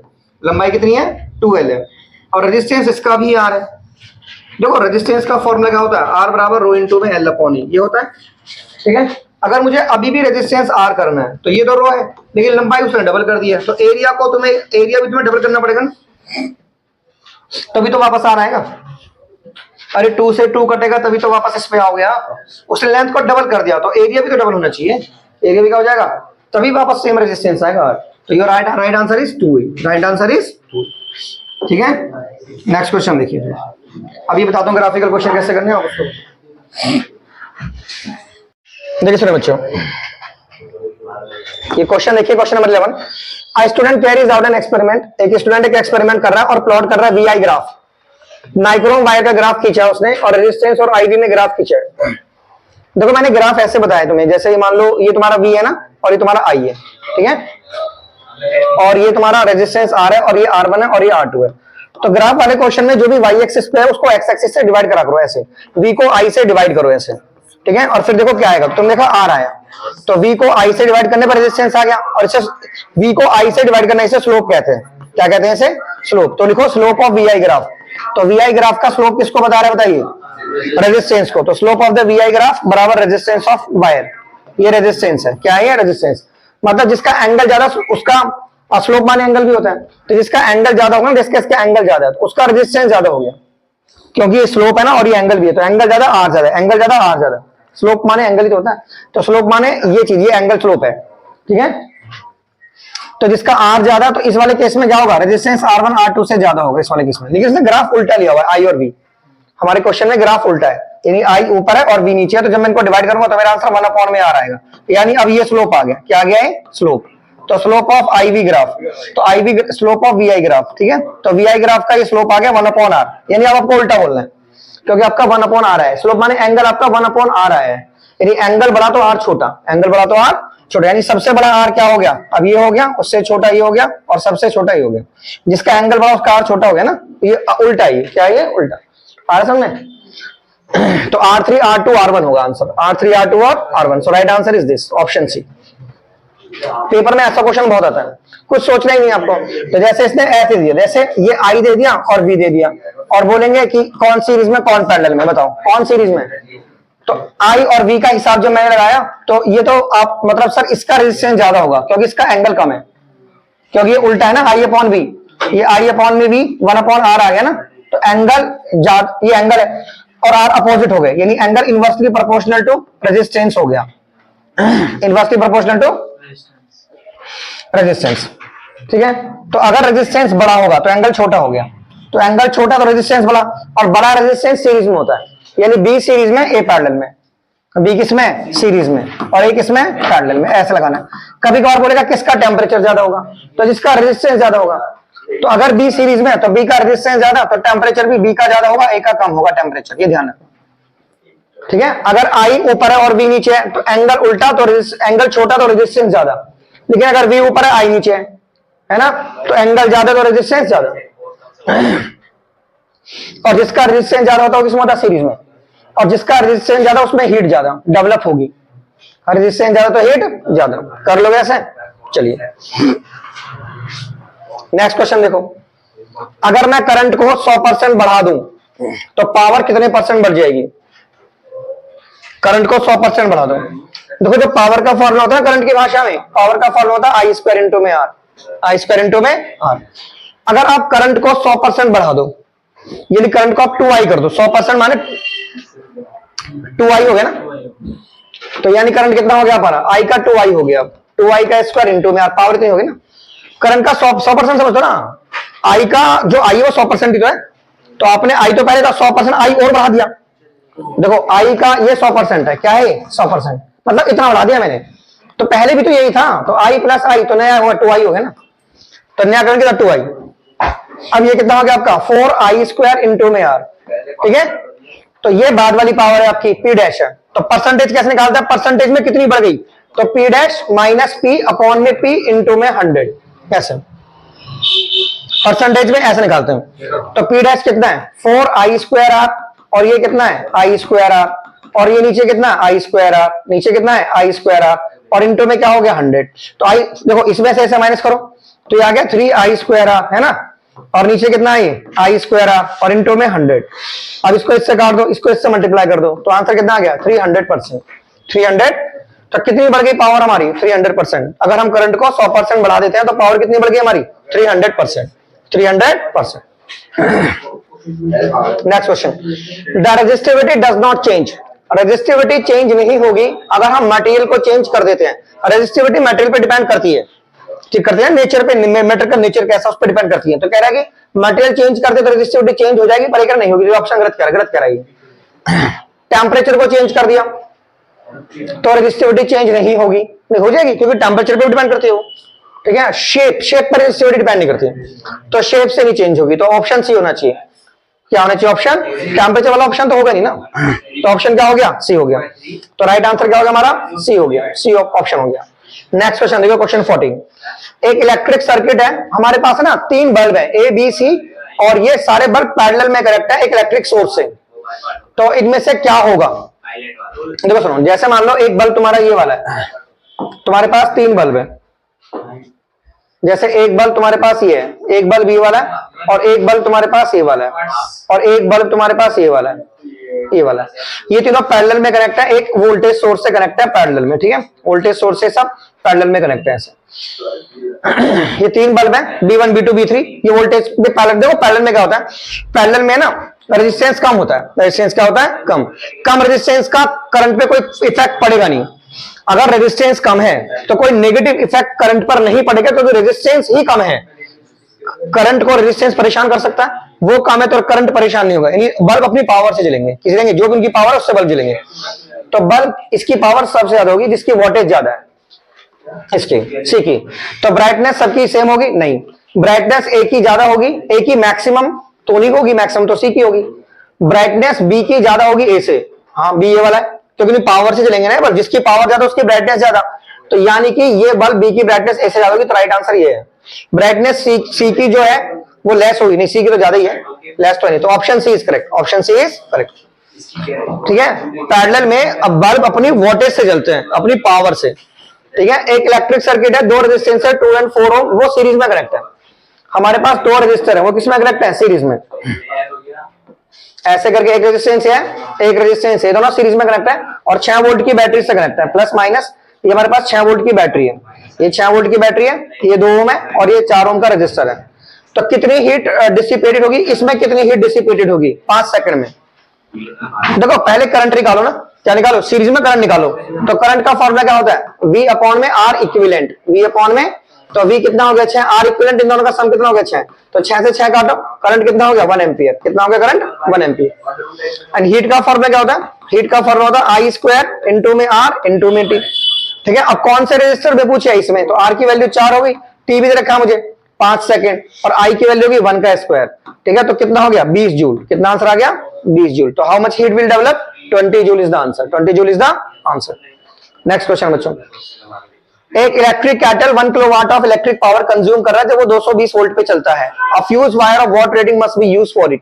लंबाई कितनी है? 2L है, और रेजिस्टेंस इसका भी R है। देखो रेजिस्टेंस का फॉर्मूला क्या होता है? R बराबर रो इंटू में L अपॉन E, ये होता है। ठीक है, अगर मुझे अभी भी रेजिस्टेंस R करना है तो ये तो रो है, लेकिन लंबाई उसने डबल कर दी है, तो एरिया को तुम्हें, एरिया भी तुम्हें डबल करना पड़ेगा ना, तभी तो वापस R आएगा। अरे 2 से 2 कटेगा तभी तो वापस इस पे आओगे आप। उसने लेंथ को डबल कर दिया तो एरिया भी तो डबल होना चाहिए, एरिया भी क्या हो जाएगा? तभी वापस सेम रेजिस्टेंस आएगा। तो your right answer is 2, right answer is 2। ठीक है, नेक्स्ट क्वेश्चन देखिए। अभी बताता हूँ ग्राफिकल क्वेश्चन कैसे करने हैं उसको। देखिए सुनो बच्चों, ये क्वेश्चन देखिए, question number 11। A student carries out an experiment, एक स्टूडेंट एक एक्सपेरिमेंट कर रहा है और प्लॉट कर रहा है VI ग्राफ। नाइक्रोम वायर का ग्राफ खींचा उसने और रेजिस्टेंस और IV ने ग्राफ खींचा। देखो मैंने ग्राफ ऐसे बताया तुम्हें, जैसे ये मान लो ये तुम्हारा V है ना, और ये तुम्हारा I है। ठीक है, और ये तुम्हारा रेजिस्टेंस R है, और ये R1 है, और ये R2 है। तो ग्राफ वाले क्वेश्चन में जो भी Y एक्सिस पे है उसको X एक्सिस से डिवाइड करा करो, ऐसे V को I से डिवाइड करो ऐसे। ठीक है, और फिर देखो क्या आएगा, तुम देखो R आया, तो V को I से डिवाइड करने पर रेजिस्टेंस आ गया, और इसे V को I से डिवाइड करना इसे स्लोप कहते हैं। क्या कहते हैं इसे? स्लोप। तो लिखो स्लोप ऑफ VI ग्राफ। तो VI ग्राफ का स्लोप किसको बता रहा है बताइए? रेजिस्टेंस को। तो slope of the VI graph बराबर रेजिस्टेंस ऑफ वायर। ये रेजिस्टेंस है, क्या है? रेजिस्टेंस। मतलब जिसका एंगल ज्यादा उसका स्लोप माने एंगल भी होता है, तो जिसका एंगल ज्यादा होगा, जिसका इसका एंगल ज्यादा है तो उसका रेजिस्टेंस ज्यादा हो गया, क्योंकि ये स्लोप है ना और ये एंगल भी है, तो एंगल ज्यादा R ज्यादा, एंगल ज्यादा R ज्यादा। स्लोप माने एंगल ही तो होता है, तो स्लोप माने ये चीज, ये एंगल स्लोप है। ठीक है, तो जिसका R ज्यादा, तो इस वाले केस में क्या होगा? रेजिस्टेंस R1 R2 से ज्यादा होगा इस वाले केस में। लेकिन इसने ग्राफ उल्टा लिया हुआ है, I और V। हमारे क्वेश्चन में ग्राफ उल्टा है, यानी I ऊपर है और V नीचे है, तो जब मैं इनको डिवाइड करूंगा तो मेरा आंसर 1 अपॉन में R आएगा। यानी अब ये स्लोप आ गया, क्या आ गया है? स्लोप। तो स्लोप ऑफ IV ग्राफ, तो IV slope of VI graph. ठीक है, तो VI ग्राफ का ये स्लोप आ गया 1 अपॉन R। यानी अब आपको उल्टा बोलना है, क्योंकि आपका 1 अपॉन R है। स्लोप माने एंगल आपका 1 अपॉन R आया है, यानी एंगल बड़ा तो R छोटा, एंगल बड़ा तो R छोटा, यानी सबसे बड़ा R क्या हो गया? अब ये हो गया, उससे छोटा ये हो गया, और सबसे छोटा ये हो गया। जिसका एंगल बड़ा उसका R छोटा हो गया ना, ये उल्टा ही, क्या है ये? उल्टा। आ रहा समझ? तो R3 R2 R1 होगा आंसर, R3 R2 और R1। So right answer is this, option C. Paper में ऐसा क्वेश्चन बहुत आता है, कुछ सोचना ही नहीं आपको। तो जैसे इसने ऐसे दिया, जैसे ये I दे दिया और V दे दिया, और बोलेंगे कि कौन सीरीज में कौन पैरेलल में, बताओ कौन सीरीज में। तो I और V का हिसाब जो मैंने लगाया, तो ये तो आप मतलब सर इसका रेजिस्टेंस ज्यादा होगा क्योंकि इसका एंगल कम है, क्योंकि ये उल्टा है ना, I अपॉन V। ये I अपॉन में V 1 अपॉन R आ गया ना, तो एंगल ज्यादा, ये एंगल है और R अपोजिट हो गए, यानी angle inversely proportional to resistance हो गया, इनवर्सली प्रोपोर्शनल टू रेजिस्टेंस। ठीक है, तो अगर रेजिस्टेंस बड़ा होगा तो एंगल छोटा हो गया, तो एंगल छोटा तो रेजिस्टेंस बड़ा, और बड़ा रेजिस्टेंस सीरीज में होता है, यानी B सीरीज में A पैरेलल में, B किसमें? सीरीज में, और A किसमें? पैरेलल में। ऐसे लगाना है। कभी कभार बोलेगा किसका टेम्परेचर ज्यादा होगा, तो जिसका रेजिस्टेंस ज्यादा होगा। तो अगर B सीरीज में है तो B का रेजिस्टेंस ज्यादा, तो टेम्परेचर भी B का ज्यादा होगा, A का कम होगा टेम्परेचर, ये ध्यान रखो। ठीक है, अगर I ऊपर है और V नीचे है तो एंगल उल्टा, तो एंगल छोटा तो रेजिस्टेंस ज्यादा। लेकिन अगर V ऊपर है I नीचे है ना, तो एंगल ज्यादा तो रेजिस्टेंस ज्यादा। और जिसका रेजिस्टेंस ज्यादा होता है किसमें होता है? सीरीज में। और जिसका रेजिस्टेंस ज्यादा उसमें हीट ज्यादा डेवलप होगी, रेजिस्टेंस ज्यादा तो हीट ज्यादा। कर लोगे ऐसे? चलिए नेक्स्ट क्वेश्चन देखो। अगर मैं करंट को 100% बढ़ा दूं तो पावर कितने % बढ़ जाएगी? करंट को 100% बढ़ा दो। देखो जो पावर का फॉर्मूला होता है करंट की भाषा में, पावर का फॉर्मूला होता है आई स्क्वायर इंटू में आर, आई स्क्वायर इंटू में आर। अगर आप करंट को 100% बढ़ा दो, यदि करंट को आप 2i कर दो, 100% माने 2i हो गया ना, तो यानी करंट कितना हो गया हमारा, आई का 2i हो गया, 2i का स्क्वायर इंटू में आर, पावर इतनी होगी ना। करंट का 100% समझ दो ना, आई का जो आई है वो 100% ही तो है, तो आपने आई तो पहले था 100%, आई और बढ़ा दिया। देखो आई का ये 100% है, क्या है 100%, मतलब इतना बढ़ा दिया मैंने, तो पहले भी तो यही था, तो आई प्लस आई तो नया हुआ 2i हो गया ना, तो नया करंट कितना 2i। अब ये कितना हो गया आपका 4i स्क्वायर इंटू में आर, ठीक है। तो ये बाद वाली पावर है आपकी पी डैश है। तो परसेंटेज कैसे निकालते हैं, परसेंटेज में कितनी बढ़ गई, तो P dash minus P upon में पी इंटू में 100, कैसे परसेंटेज में ऐसे निकालते हैं। तो पी डैश कितना है 4i स्क्वायर आर, और ये कितना है आई स्क्वायर आर, और ये नीचे कितना है आई स्क्वायर आर, नीचे कितना है आई स्क्वायर आर, और इंटू में क्या हो गया 100। तो आई देखो इसमें से ऐसे माइनस करो तो ये आ गया 3i स्क्वायर आर, है ना, और नीचे कितना है आई स्क्वायर आर, और इंटू में 100। अब इसको इससे काट दो, इसको इससे मल्टीप्लाई कर दो, तो आंसर कितना आ गया 300%। 300, तो कितनी बढ़ गई पावर हमारी 300%। अगर हम करंट को 100% बढ़ा देते हैं तो पावर कितनी बढ़ गई हमारी 300%, 300%। Next question, the resistivity does not change, resistivity change नहीं होगी अगर हम मटेरियल को चेंज कर देते हैं। रेजिस्टिविटी मटेरियल पे डिपेंड करती है, ठीक करते हैं नेचर पे, मैटर का नेचर कैसा उस पर डिपेंड करती है। तो कह रहा है कि मटेरियल चेंज कर दे तो रेजिस्टिविटी चेंज हो जाएगी, पर एक नहीं होगी, ऑप्शन गलत कह रहा है। टेम्परेचर को चेंज कर दिया तो रेजिस्टिविटी चेंज नहीं होगी, नहीं हो जाएगी क्योंकि टेम्परेचर पे डिपेंड करती है वो, ठीक है। शेप पर रेजिस्टिविटी डिपेंड नहीं करती, तो शेप से नहीं चेंज होगी, तो ऑप्शन सी होना चाहिए। क्या होना चाहिए ऑप्शन, टेम्परेचर वाला ऑप्शन तो होगा नहीं ना, तो ऑप्शन क्या हो गया सी हो गया। तो राइट आंसर क्या होगा हमारा सी हो गया, सी ऑप्शन हो गया। नेक्स्ट क्वेश्चन देखो, क्वेश्चन 14, एक इलेक्ट्रिक सर्किट है हमारे पास है ना, 3 बल्ब है ए बी सी, और ये सारे बल्ब पैरेलल में कनेक्ट है एक इलेक्ट्रिक सोर्स से। तो इनमें से क्या होगा, देखो सुनो, जैसे मान लो एक बल्ब तुम्हारा ये वाला है, तुम्हारे पास 3 बल्ब है, जैसे एक बल्ब तुम्हारे पास ये है, एक बल्ब ये वाला है, और एक बल्ब तुम्हारे पास ये वाला है, और एक बल्ब तुम्हारे पास ये वाला है, ये वाला, ये तीनों पैरेलल में कनेक्ट है, एक वोल्टेज सोर्स से कनेक्ट है पैरेलल में, ठीक है, वोल्टेज सोर्स से सब पैरेलल में कनेक्ट है ऐसे। ये 3 बल्ब है B1 B2 B3, ये वोल्टेज पे पैरेलल, देखो पैरेलल में क्या होता है, पैरेलल में ना रेजिस्टेंस कम होता है, रेजिस्टेंस क्या होता है कम रेजिस्टेंस का करंट पे कोई इफेक्ट पड़ेगा नहीं। अगर रेजिस्टेंस कम है तो कोई नेगेटिव इफेक्ट करंट पर नहीं पड़ेगा, क्योंकि रेजिस्टेंस ही कम है। करंट को रेजिस्टेंस परेशान कर सकता है, वो कम है तो करंट परेशान नहीं होगा, यानी बल्ब अपनी पावर से जलेंगे, किसी जलेंगे जो भी उनकी पावर है उससे बल्ब जलेंगे। तो बल्ब इसकी पावर सबसे ज्यादा होगी जिसकी वोल्टेज ज्यादा है, इसकी सी की। तो ब्राइटनेस सबकी सेम होगी नहीं, ब्राइटनेस ए की ज्यादा होगी, ए की मैक्सिमम तो नहीं होगी, मैक्सिमम तो सी की होगी। ब्राइटनेस बी की ज्यादा होगी ए से, हाँ बी ये वाला है, क्योंकि पावर से चलेंगे ना बल्ब, जिसकी पावर ज्यादा उसकी ब्राइटनेस ज्यादा, तो यानी कि ये बल्ब बी की ब्राइटनेस ए से ज्यादा होगी, तो राइट आंसर ये है। ब्राइटनेस सी की जो है वो लेस होगी, नहीं सी की तो ज्यादा ही है, लेस तो नहीं, तो option C is correct, option C is correct, ठीक है। पैरेलल में अब बल्ब अपनी वोल्टेज से जलते हैं, अपनी पावर से, ठीक है। एक इलेक्ट्रिक सर्किट है, 2 रेजिस्टेंस है 2 और 4 ओम, वो सीरीज में कनेक्ट है। हमारे पास 2 रेजिस्टर है, वो किसमें कनेक्ट है सीरीज में, ऐसे करके एक रेजिस्टेंस है एक रेजिस्टेंस है, दोनों सीरीज में कनेक्ट है, और 6 वोल्ट की बैटरी से कनेक्ट है, प्लस माइनस। ये हमारे पास 6 वोल्ट की बैटरी है, ये 6 वोल्ट की बैटरी है, ये 2 ओम है, और ये 4 ओम का रेजिस्टर है। तो कितनी हीट डिसिपेटेड होगी, इसमें कितनी हीट डिसिपेटेड होगी 5 सेकंड में। देखो पहले करंट निकालो ना, क्या निकालो, सीरीज में करंट निकालो। तो करंट का फॉर्मूला क्या होता है, V अपॉन में R इक्विवेलेंट, V अपॉन में, तो V कितना हो गया 6, R इक्विवेलेंट, इन दोनों का सम कितना हो गया 6, तो 6 से 6 काटो, करंट कितना हो गया 1 एम्पियर, कितना हो गया करंट 1 एम्पियर। एंड हीट का फॉर्मूला क्या होता है, हीट का फॉर्मूला होता है I स्क्वायर इंटू में R इंटू में T, ठीक है। अब कौन से रेजिस्टर में पूछे इसमें, तो R की वैल्यू 4 होगी, T भी दे रखा मुझे 5 सेकंड, और I की वैल्यू होगी 1 का स्क्वायर, ठीक है। तो कितना हो गया 20 जूल, कितना आंसर आ गया 20 जूल। तो how much heat will develop, 20 joule is the answer, 20 joule is the answer. Next question बच्चों, एक electric cattle 1 kilowatt of electric power consume कर रहा है जब वो 220 वोल्ट पे चलता है। अ fuse wire of what rating must be used for it.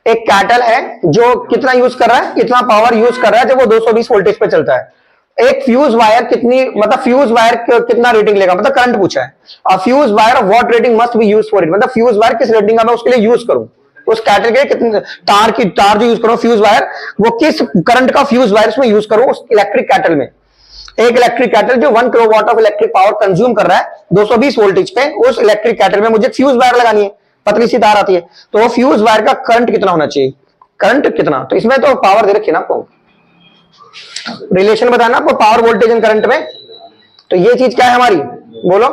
एक कैटल है जो कितना यूज कर रहा है, कितना पावर यूज कर रहा है जब वो 220 वोल्टेज पे चलता है। एक फ्यूज वायर कितनी, मतलब फ्यूज वायर कितना रेटिंग लेगा, मतलब करंट पूछा है। अ fuse wire of what rating must be used for it, मतलब फ्यूज वायर किस रेटिंग का मैं उसके लिए यूज करूं, उस कैटल के कितने तार जो यूज करो फ्यूज वायर, वो किस करंट का फ्यूज वायर उसमें यूज करो उस इलेक्ट्रिक कैटल में। एक इलेक्ट्रिक कैटल जो 1 kilowatt of electric power consume कर रहा है 220 वोल्टेज पे, उस इलेक्ट्रिक कैटल में मुझे फ्यूज वायर लगानी है, पतली सी तार आती है, तो वो फ्यूज वायर का करंट कितना होना चाहिए, करंट कितना, तो इसमें तो पावर दे रखी है ना आपको, रिलेशन बताना आपको पावर वोल्टेज एंड करंट में। तो ये चीज क्या है हमारी, बोलो,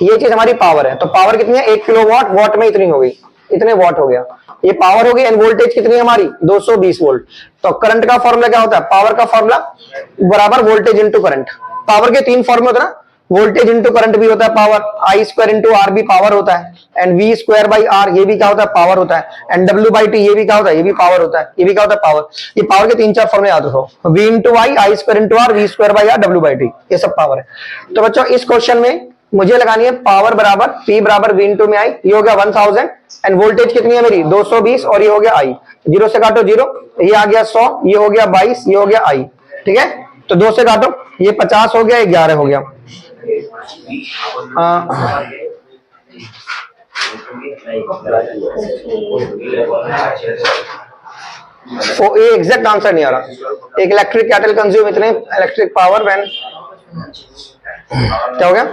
ये चीज हमारी पावर है। तो पावर कितनी है, 1 किलोवाट, वाट में इतनी हो गई, इतने वाट हो गया, ये पावर हो गई। एंड वोल्टेज कितनी है हमारी, 220 वोल्ट। तो करंट का फॉर्मूला क्या होता है, पावर का फॉर्मूला बराबर वोल्टेज इंटू करंट। पावर के 3 फॉर्मूले होते हैं ना, वोल्टेज इंटू करंट भी होता है power, I square into R भी पावर होता है, and V square by R ये भी क्या होता है, पावर होता है, एंड डब्ल्यू बाई टी ये भी क्या होता है, ये भी पावर होता है, ये भी क्या होता है, पावर। ये पावर के 3-4 फॉर्मूले याद रखो, V into I square into R, V square by R, W by T, ये सब पावर है। तो बच्चों इस क्वेश्चन में मुझे लगानी है पावर बराबर पी बराबर वी इंटू में आई, ये हो गया 1000, एंड वोल्टेज कितनी है मेरी 220, और ये हो गया आई, 0 से काटो 0, ये आ गया 100, ये हो गया 22, ये हो गया आई, ठीक है। तो 2 से काटो, ये 50 हो गया, 11 हो गया। ये एग्जैक्ट आंसर नहीं आ रहा। एक इलेक्ट्रिक कैटल कंज्यूम इतने इलेक्ट्रिक पावर व्हेन, क्या हो गया,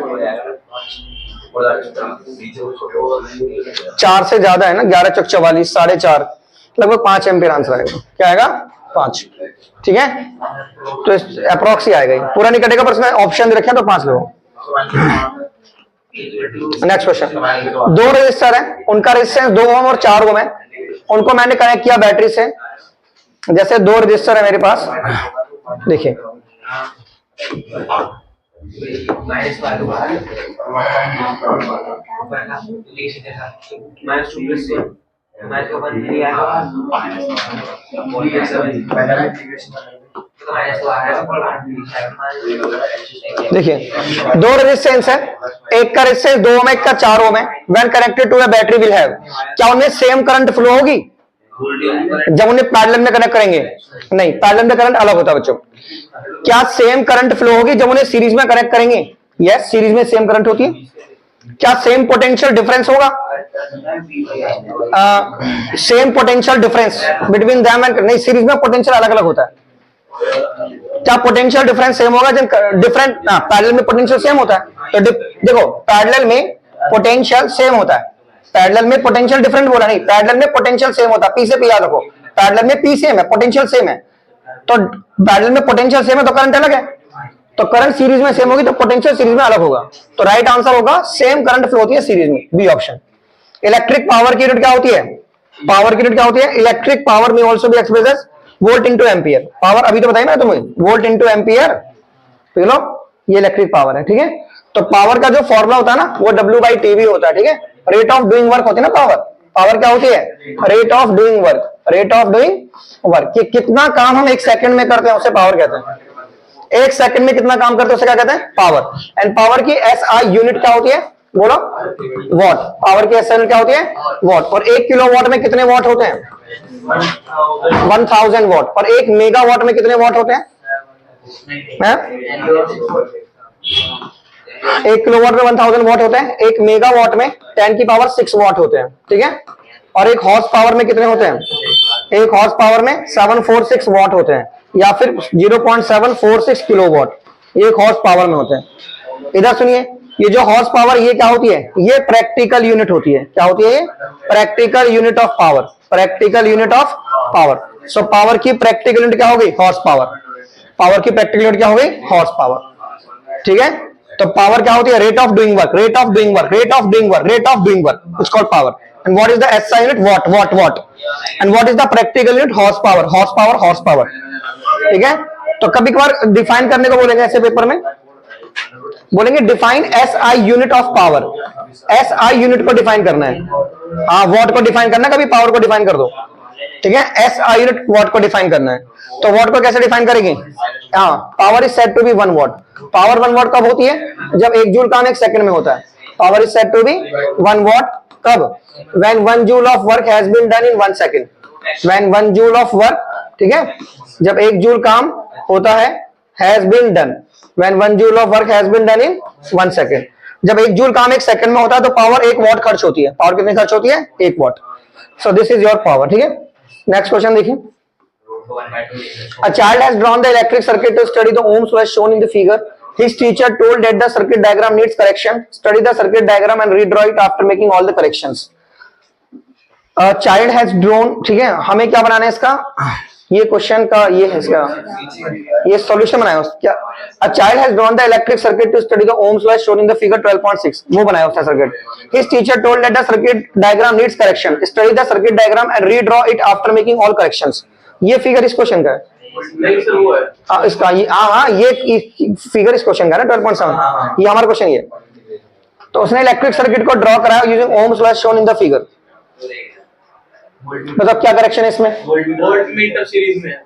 4 से ज्यादा है ना, 11 चौक 44, 4.5, लगभग 5 एम्पीयर आंसर आएगा। क्या आएगा, 5, ठीक है। तो अप्रोक्स ही आएगा, पूरा नहीं कटेगा, पर उसमें ऑप्शन रखे तो 5 लोग। नेक्स्ट क्वेश्चन, 2 रेजिस्टर है, उनका रेजिस्टेंस 2 ओम और 4 ओम है, उनको मैंने कनेक्ट किया बैटरी से। जैसे 2 रेजिस्टर है मेरे पास, देखिए देखिए 2 रेजिस्टेंस है, एक का रेजिस्टेंस 2 ओम, एक का 4 ओम है। When connected to a battery will have, क्या उनमें सेम करंट फ्लो होगी जब उन्हें पैरेलल में कनेक्ट करेंगे? नहीं, पैरेलल में करंट अलग होता है बच्चों। क्या सेम करंट फ्लो होगी जब उन्हें सीरीज में कनेक्ट करेंगे? यस, सीरीज में सेम करंट होती है। क्या सेम पोटेंशियल डिफरेंस होगा? Same potential difference between them and, नहीं, सीरीज में पोटेंशियल अलग अलग होता है। क्या पोटेंशियल डिफरेंस सेम होगा जब डिफरेंट, पैरेलल में पोटेंशियल सेम होता है। तो देखो पैरेलल में पोटेंशियल सेम होता है, पैरेलल में पोटेंशियल डिफरेंट बोला नहीं, पैरेलल में पोटेंशियल सेम होता है। पी से पी याद रखो, पैरेलल में पी सेम है, पोटेंशियल सेम है। तो पैरेलल में पोटेंशियल सेम है तो करंट अलग है, तो करंट सीरीज में सेम होगी तो पोटेंशियल सीरीज में अलग होगा। तो राइट आंसर होगा सेम करंट फ्लो होती है सीरीज में, बी ऑप्शन। इलेक्ट्रिक पावर की यूनिट क्या होती है? पावर की यूनिट क्या होती है? इलेक्ट्रिक पावर में also be express as volt into ampere. Power अभी तो बताया ना तुम्हें, वोल्ट इंटू एम्पियर, तो लो ये इलेक्ट्रिक पावर है, ठीक है। तो पावर का जो फॉर्मूला होता है ना, वो W बाई टी होता है, ठीक है। रेट ऑफ डूइंग वर्क होती है ना पावर, पावर क्या होती है? Rate of doing work, rate of doing work, कि कितना काम हम 1 सेकंड में करते हैं उसे पावर कहते हैं। 1 सेकंड में कितना काम करते हैं उसे क्या कहते हैं? पावर। एंड पावर की SI यूनिट क्या होती है? बोलो, वॉट। पावर की SI यूनिट क्या होती है? वॉट। और 1 किलोवाट में कितने वॉट होते हैं? 1000 वॉट। और 1 मेगावाट में कितने वॉट होते हैं? 1 किलोवाट में 1000 वॉट होते हैं, 1 मेगावाट में 10 की पावर 6 वॉट होते हैं, ठीक है। और 1 हॉर्स पावर में कितने होते हैं? 1 हॉर्स पावर में 746 वॉट होते हैं, या फिर 0.746 किलोवाट, ये 1 हॉर्स पावर में होते हैं। इधर सुनिए, ये जो हॉर्स पावर ये क्या होती है? ये प्रैक्टिकल यूनिट होती है। क्या होती है ये? Practical unit of power, practical unit of power. So power की प्रैक्टिकल यूनिट क्या होगी? Horse power. पावर की प्रैक्टिकल यूनिट क्या होगी? हॉर्स पावर, ठीक है। तो पावर क्या होती है? Rate of doing work, rate of doing work, rate of doing work, rate of doing work, it's called power. And what is the SI unit? What, what, what. And what is the practical unit? Horse power, horse power, horse power, ठीक है। तो कभी कभार define करने को बोलेंगे ऐसे paper में, बोलेंगे define SI unit of power. SI unit को डिफाइन करना है, हाँ, वॉट को डिफाइन करना है, कभी पावर को डिफाइन कर दो, ठीक है। SI यूनिट वॉट को डिफाइन करना है। तो वॉट को कैसे डिफाइन करेंगे? हाँ, power is said to be 1 watt. Power 1 watt कब होती है? जब 1 जूल काम 1 सेकंड में होता है। Power is said to be 1 watt कब? When 1 joule of work has been done in 1 second. When 1 joule of work, ठीक है, जब 1 जूल काम होता है, has been done, when 1 joule of work has been done in 1 second. जब 1 joule काम 1 second में होता है तो पावर 1 वॉट खर्च होती है। पावर कितनी खर्च होती है? 1 what. So this is your power, ठीक है। नेक्स्ट क्वेश्चन देखिए, a child has drawn the electric circuit to study the ohms law as shown in the figure. His teacher told that the circuit diagram needs correction. Study the circuit diagram and redraw it after making all the corrections. A child has drawn, ठीक है, हमें क्या बनाना है इसका, ये question का ये है इसका, ये सॉल्यूशन बनाया क्या। A child has drawn the electric circuit to study the ohms law as shown in the figure 12.6. वो बनाया उसका circuit. His teacher told that the circuit diagram needs correction. Study the circuit diagram and redraw it after making all corrections. ये figure इस question का है, नहीं sir वो है इसका ये ये फिगर इस क्वेश्चन का है ना 12.7, ये हमारा क्वेश्चन ये। तो उसने इलेक्ट्रिक सर्किट को ड्रॉ कराया using Ohm's law shown in the figure. मतलब क्या करेक्शन है इसमें, वोल्ट मीटर सीरीज में है।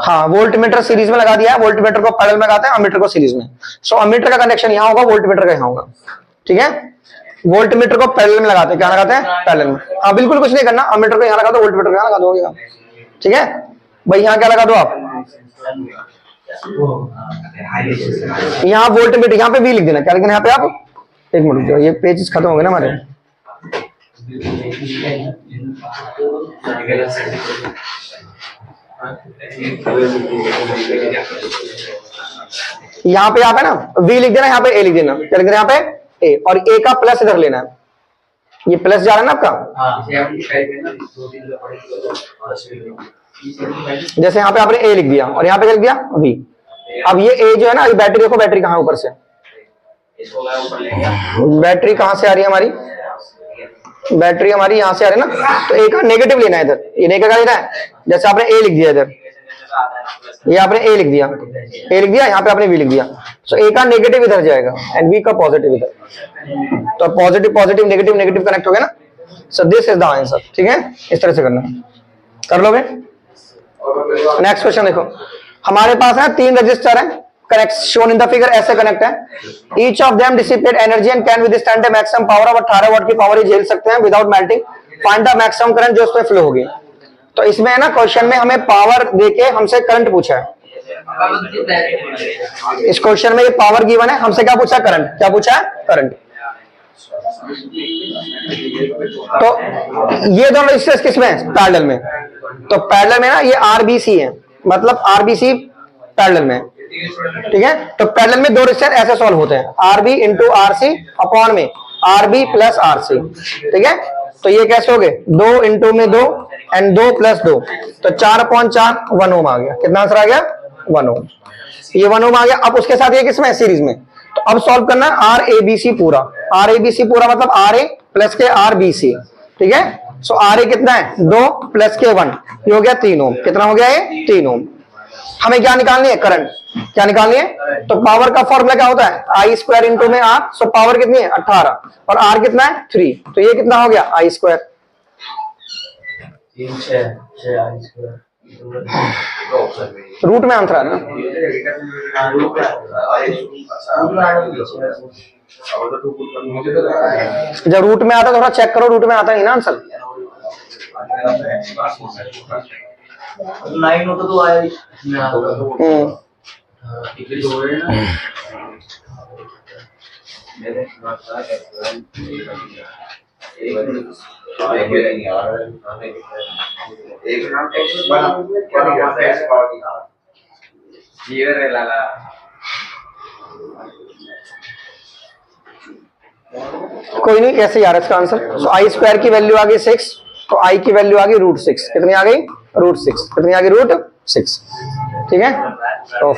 हाँ वोल्ट मीटर सीरीज में लगा दिया है, वोल्ट मीटर को पैरेलल में लगाते हैं, अमीटर को सीरीज में। सो अमीटर का कनेक्शन यहाँ होगा, वोल्ट मीटर का यहाँ होगा, ठीक है। वोल्ट मीटर को पैरेलल में लगाते हैं, क्या लगाते हैं, पैरेलल में। हाँ बिल्कुल कुछ नहीं करना, अमीटर को यहाँ लगा दो, वोल्ट मीटर को यहाँ लगा दो, ठीक है भाई। यहाँ क्या लगा दो आप, यहाँ वोल्ट मीटर, यहाँ पे भी लिख देना, क्या लिखना यहाँ पे आप, एक मिनट ये पेज खत्म हो गए ना हमारे। यहाँ पे आप है ना V लिख देना, यहाँ पे A लिख देना, क्या लिख देना यहाँ पे A, और A का प्लस इधर लेना है, ये प्लस जा रहा है ना आपका। जैसे यहाँ पे आपने A लिख दिया और यहाँ पे क्या लिख दिया V। अब ये A जो है ना, ये बैटरी देखो, बैटरी कहाँ ऊपर से, बैटरी कहाँ से आ रही है हमारी, बैटरी हमारी यहाँ से आ रही है ना। तो A का नेगेटिव लेना है इधर, ये नेगेटिव लेना है। जैसे आपने A लिख दिया इधर, ये आपने A लिख दिया, A लिख दिया, यहाँ पे आपने V लिख दिया। सो A का नेगेटिव इधर जाएगा एंड V का पॉजिटिव इधर, तो positive positive negative negative connect हो गया ना। So this is the answer, ठीक है, इस तरह से करना, कर लोगे। नेक्स्ट क्वेश्चन देखो, हमारे पास है 3 रजिस्टर है, connect shown in the figure, ऐसे कनेक्ट है। Each of them dissipate energy and can withstand the maximum power of 18 वाट की पावर ही झेल सकते हैं without melting. Find the maximum current जो उसमें फ्लो होगी। तो इसमें है ना क्वेश्चन में हमें पावर देके हमसे करंट पूछा है। इस क्वेश्चन में ये पावर गिवन है, हमसे क्या पूछा, करंट, क्या पूछा है, करंट। तो ये दोनों रजिस्टर्स किसमें, पैरेलल में। तो पैरेलल में ना ये आरबीसी है, मतलब आरबीसी पैरेलल में, ठीक है। तो पैरेलल में 2 रजिस्टर ऐसे सॉल्व होते हैं, आरबी इंटू आरसी अपॉन में आरबी प्लस आरसी, ठीक है। तो ये कैसे हो गए, 2 इंटू में 2 एंड 2 प्लस 2, तो 4/4 1 ओम आ गया। कितना आंसर आ गया, 1 ओम। ये 1 ओम आ गया। अब उसके साथ ये किसमें, सीरीज में। तो अब सॉल्व करना है आर ए बी सी पूरा, आर ए बी सी पूरा मतलब आर ए प्लस के आर बी सी, ठीक है। सो आर ए कितना है, 2 प्लस के 1, ये हो गया 3 ओम। कितना हो गया ये, 3 ओम। हमें क्या निकालनी है, करंट, क्या निकालनी है। तो पावर का फॉर्मूला क्या होता है, आई स्क्वायर इंटू में आर। सो पावर कितनी है, 18, और आर कितना है, 3। तो ये कितना हो गया, आई स्क्वायर। रूट में आंसर है ना, जब रूट में आता थोड़ा चेक करो, रूट में आता नहीं ना आंसर। 9 होता तो आया। कोई नहीं, ऐसे ही आ रहा है इसका आंसर। सो आई स्क्वायर की वैल्यू आ गई 6, तो आई की वैल्यू आ गई √6। कितनी आ गई, √6। कितनी आ गई, √6, ठीक है। तो